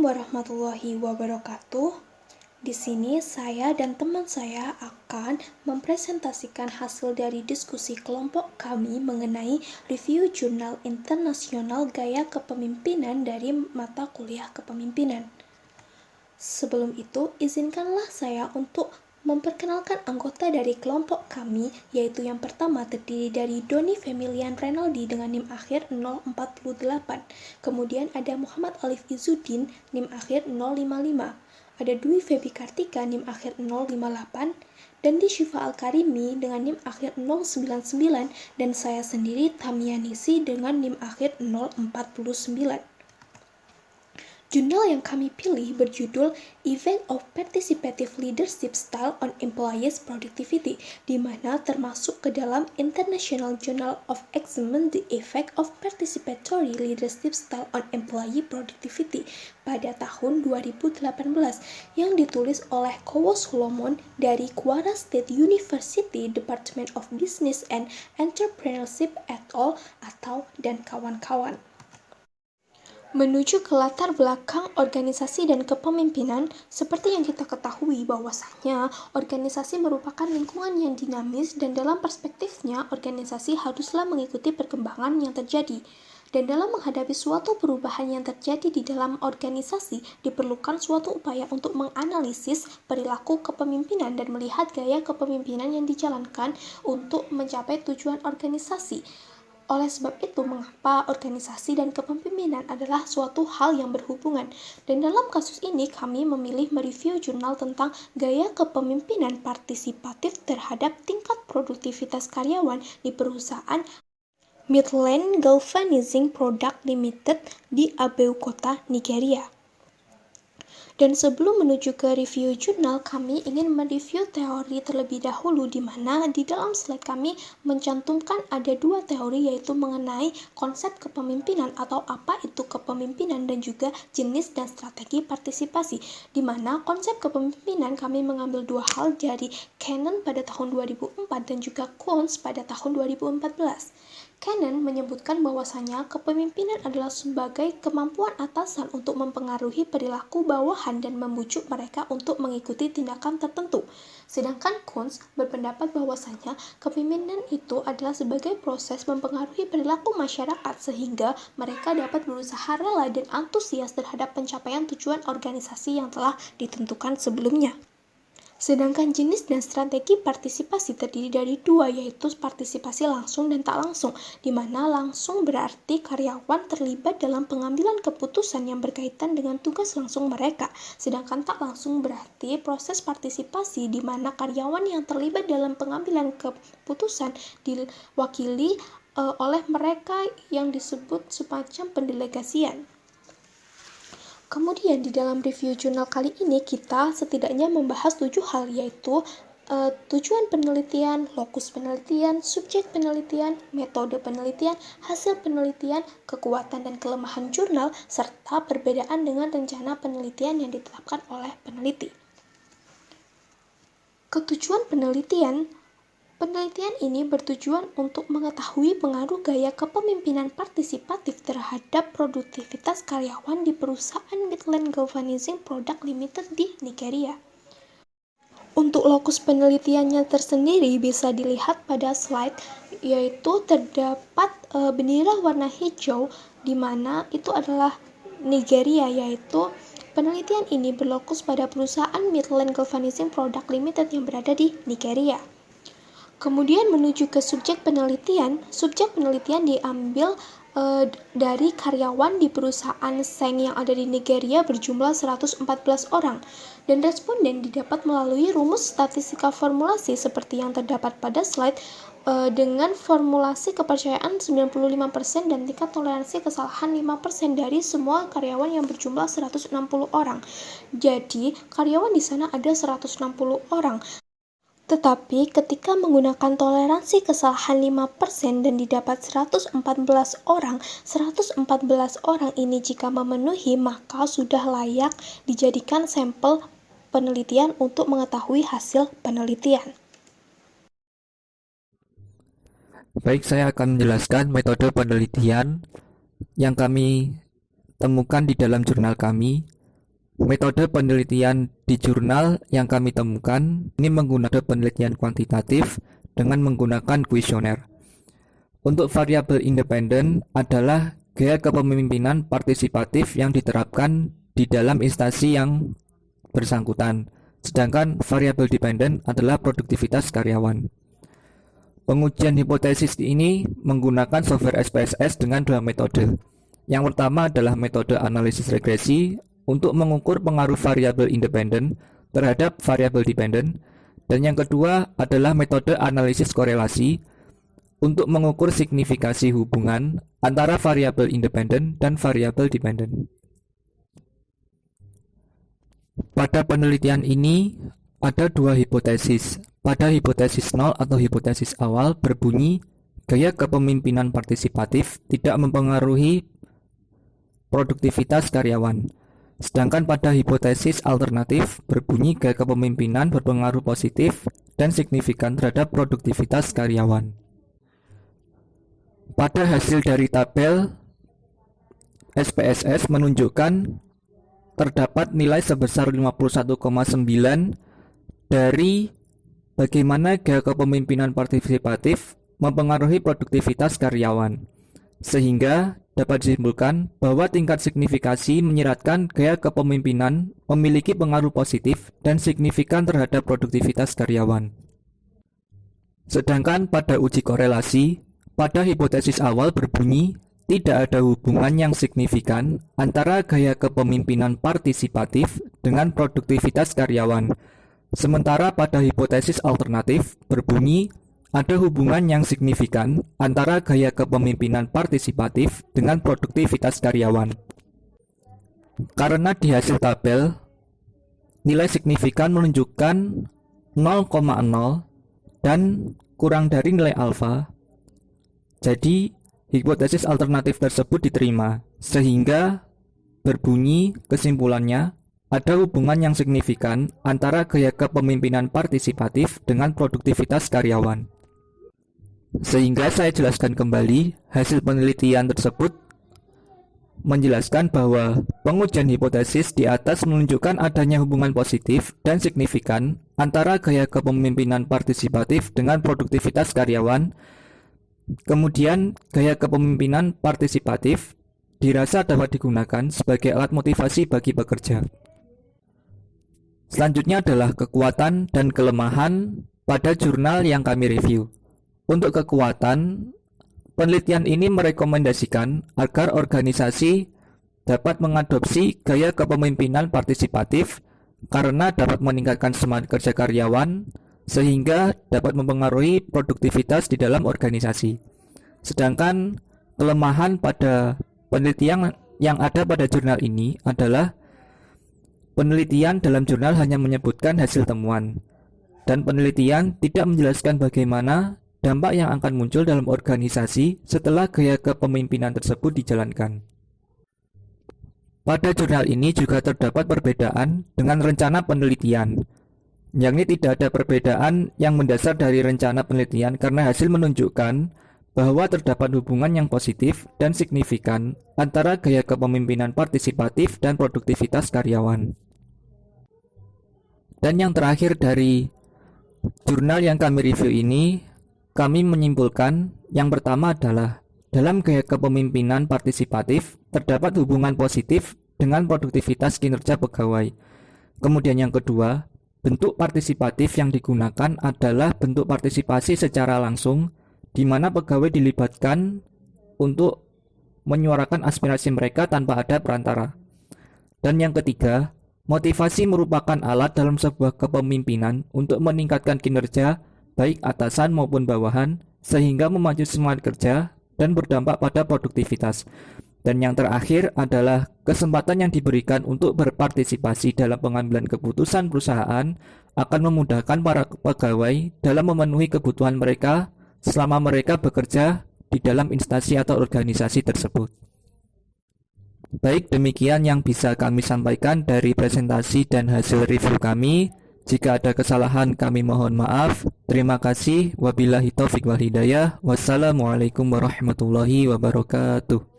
warahmatullahi wabarakatuh. Di sini saya dan teman saya akan mempresentasikan hasil dari diskusi kelompok kami mengenai review jurnal internasional gaya kepemimpinan dari mata kuliah kepemimpinan. Sebelum itu, izinkanlah saya untuk memperkenalkan anggota dari kelompok kami, yaitu yang pertama terdiri dari Doni Femilian Renaldi dengan NIM akhir 048. Kemudian ada Muhammad Alif Izzuddin, NIM akhir 055. Ada Dwi Febi Kartika, NIM akhir 058. Dandi Syifa Al-Karimi dengan NIM akhir 099. Dan saya sendiri Tamianisi dengan NIM akhir 049. Jurnal yang kami pilih berjudul Effect of Participative Leadership Style on Employees' Productivity, di mana termasuk ke dalam International Journal of Examine the Effect of Participatory Leadership Style on Employee Productivity pada tahun 2018 yang ditulis oleh Kowo Solomon dari Kwara State University Department of Business and Entrepreneurship et al. Atau dan kawan-kawan. Menuju ke latar belakang organisasi dan kepemimpinan, seperti yang kita ketahui bahwasanya organisasi merupakan lingkungan yang dinamis dan dalam perspektifnya organisasi haruslah mengikuti perkembangan yang terjadi. Dan dalam menghadapi suatu perubahan yang terjadi di dalam organisasi, diperlukan suatu upaya untuk menganalisis perilaku kepemimpinan dan melihat gaya kepemimpinan yang dijalankan untuk mencapai tujuan organisasi. Oleh sebab itu, mengapa organisasi dan kepemimpinan adalah suatu hal yang berhubungan. Dan dalam kasus ini, kami memilih mereview jurnal tentang gaya kepemimpinan partisipatif terhadap tingkat produktivitas karyawan di perusahaan Midland Galvanizing Product Limited di Abeokuta, Nigeria. Dan sebelum menuju ke review jurnal, kami ingin mereview teori terlebih dahulu, di mana di dalam slide kami mencantumkan ada dua teori, yaitu mengenai konsep kepemimpinan atau apa itu kepemimpinan dan juga jenis dan strategi partisipasi, di mana konsep kepemimpinan kami mengambil dua hal dari Cannon pada tahun 2004 dan juga Kuntz pada tahun 2014. Cannon menyebutkan bahwasanya kepemimpinan adalah sebagai kemampuan atasan untuk mempengaruhi perilaku bawahan dan membujuk mereka untuk mengikuti tindakan tertentu. Sedangkan Kuntz berpendapat bahwasanya kepemimpinan itu adalah sebagai proses mempengaruhi perilaku masyarakat sehingga mereka dapat berusaha rela dan antusias terhadap pencapaian tujuan organisasi yang telah ditentukan sebelumnya. Sedangkan jenis dan strategi partisipasi terdiri dari dua, yaitu partisipasi langsung dan tak langsung, di mana langsung berarti karyawan terlibat dalam pengambilan keputusan yang berkaitan dengan tugas langsung mereka, sedangkan tak langsung berarti proses partisipasi di mana karyawan yang terlibat dalam pengambilan keputusan diwakili oleh mereka yang disebut semacam pendelegasian. Kemudian di dalam review jurnal kali ini kita setidaknya membahas 7 hal, yaitu tujuan penelitian, lokus penelitian, subjek penelitian, metode penelitian, hasil penelitian, kekuatan dan kelemahan jurnal, serta perbedaan dengan rencana penelitian yang ditetapkan oleh peneliti. Ketujuan penelitian ini bertujuan untuk mengetahui pengaruh gaya kepemimpinan partisipatif terhadap produktivitas karyawan di perusahaan Midland Galvanizing Product Limited di Nigeria. Untuk lokus penelitiannya tersendiri bisa dilihat pada slide, yaitu terdapat bendera warna hijau di mana itu adalah Nigeria, yaitu penelitian ini berlokus pada perusahaan Midland Galvanizing Product Limited yang berada di Nigeria. Kemudian menuju ke subjek penelitian diambil dari karyawan di perusahaan Seng yang ada di Nigeria berjumlah 114 orang, dan responden didapat melalui rumus statistika formulasi seperti yang terdapat pada slide dengan formulasi kepercayaan 95% dan tingkat toleransi kesalahan 5% dari semua karyawan yang berjumlah 160 orang. Jadi, karyawan di sana ada 160 orang. Tetapi ketika menggunakan toleransi kesalahan 5% dan didapat 114 orang ini jika memenuhi, maka sudah layak dijadikan sampel penelitian untuk mengetahui hasil penelitian. Baik, saya akan menjelaskan metode penelitian yang kami temukan di dalam jurnal kami. Metode penelitian di jurnal yang kami temukan ini menggunakan penelitian kuantitatif dengan menggunakan kuesioner. Untuk variabel independen adalah gaya kepemimpinan partisipatif yang diterapkan di dalam instansi yang bersangkutan, sedangkan variabel dependen adalah produktivitas karyawan. Pengujian hipotesis ini menggunakan software SPSS dengan dua metode. Yang pertama adalah metode analisis regresi untuk mengukur pengaruh variabel independen terhadap variabel dependen, dan yang kedua adalah metode analisis korelasi untuk mengukur signifikasi hubungan antara variabel independen dan variabel dependen. Pada penelitian ini ada dua hipotesis. Pada hipotesis 0 atau hipotesis awal berbunyi gaya kepemimpinan partisipatif tidak mempengaruhi produktivitas karyawan. Sedangkan pada hipotesis alternatif berbunyi gaya kepemimpinan berpengaruh positif dan signifikan terhadap produktivitas karyawan. Pada hasil dari tabel SPSS menunjukkan terdapat nilai sebesar 51,9 dari bagaimana gaya kepemimpinan partisipatif mempengaruhi produktivitas karyawan, sehingga dapat disimpulkan bahwa tingkat signifikasi menyiratkan gaya kepemimpinan memiliki pengaruh positif dan signifikan terhadap produktivitas karyawan. Sedangkan pada uji korelasi, pada hipotesis awal berbunyi tidak ada hubungan yang signifikan antara gaya kepemimpinan partisipatif dengan produktivitas karyawan. Sementara pada hipotesis alternatif berbunyi ada hubungan yang signifikan antara gaya kepemimpinan partisipatif dengan produktivitas karyawan. Karena di hasil tabel, nilai signifikan menunjukkan 0,0 dan kurang dari nilai alfa, jadi hipotesis alternatif tersebut diterima, sehingga berbunyi kesimpulannya ada hubungan yang signifikan antara gaya kepemimpinan partisipatif dengan produktivitas karyawan. Sehingga saya jelaskan kembali, hasil penelitian tersebut menjelaskan bahwa pengujian hipotesis di atas menunjukkan adanya hubungan positif dan signifikan antara gaya kepemimpinan partisipatif dengan produktivitas karyawan. Kemudian, gaya kepemimpinan partisipatif dirasa dapat digunakan sebagai alat motivasi bagi pekerja. Selanjutnya adalah kekuatan dan kelemahan pada jurnal yang kami review. Untuk kekuatan, penelitian ini merekomendasikan agar organisasi dapat mengadopsi gaya kepemimpinan partisipatif karena dapat meningkatkan semangat kerja karyawan sehingga dapat mempengaruhi produktivitas di dalam organisasi. Sedangkan kelemahan pada penelitian yang ada pada jurnal ini adalah penelitian dalam jurnal hanya menyebutkan hasil temuan, dan penelitian tidak menjelaskan bagaimana dampak yang akan muncul dalam organisasi setelah gaya kepemimpinan tersebut dijalankan. Pada jurnal ini juga terdapat perbedaan dengan rencana penelitian, yakni tidak ada perbedaan yang mendasar dari rencana penelitian karena hasil menunjukkan bahwa terdapat hubungan yang positif dan signifikan antara gaya kepemimpinan partisipatif dan produktivitas karyawan. Dan yang terakhir dari jurnal yang kami review ini, kami menyimpulkan yang pertama adalah dalam gaya kepemimpinan partisipatif terdapat hubungan positif dengan produktivitas kinerja pegawai. Kemudian yang kedua, bentuk partisipatif yang digunakan adalah bentuk partisipasi secara langsung di mana pegawai dilibatkan untuk menyuarakan aspirasi mereka tanpa ada perantara. Dan yang ketiga, motivasi merupakan alat dalam sebuah kepemimpinan untuk meningkatkan kinerja baik atasan maupun bawahan sehingga memacu semangat kerja dan berdampak pada produktivitas. Dan yang terakhir adalah kesempatan yang diberikan untuk berpartisipasi dalam pengambilan keputusan perusahaan akan memudahkan para pegawai dalam memenuhi kebutuhan mereka selama mereka bekerja di dalam instansi atau organisasi tersebut. Baik, demikian yang bisa kami sampaikan dari presentasi dan hasil review kami. Jika ada kesalahan kami mohon maaf. Terima kasih. Wabillahi taufiq wal hidayah. Wassalamualaikum warahmatullahi wabarakatuh.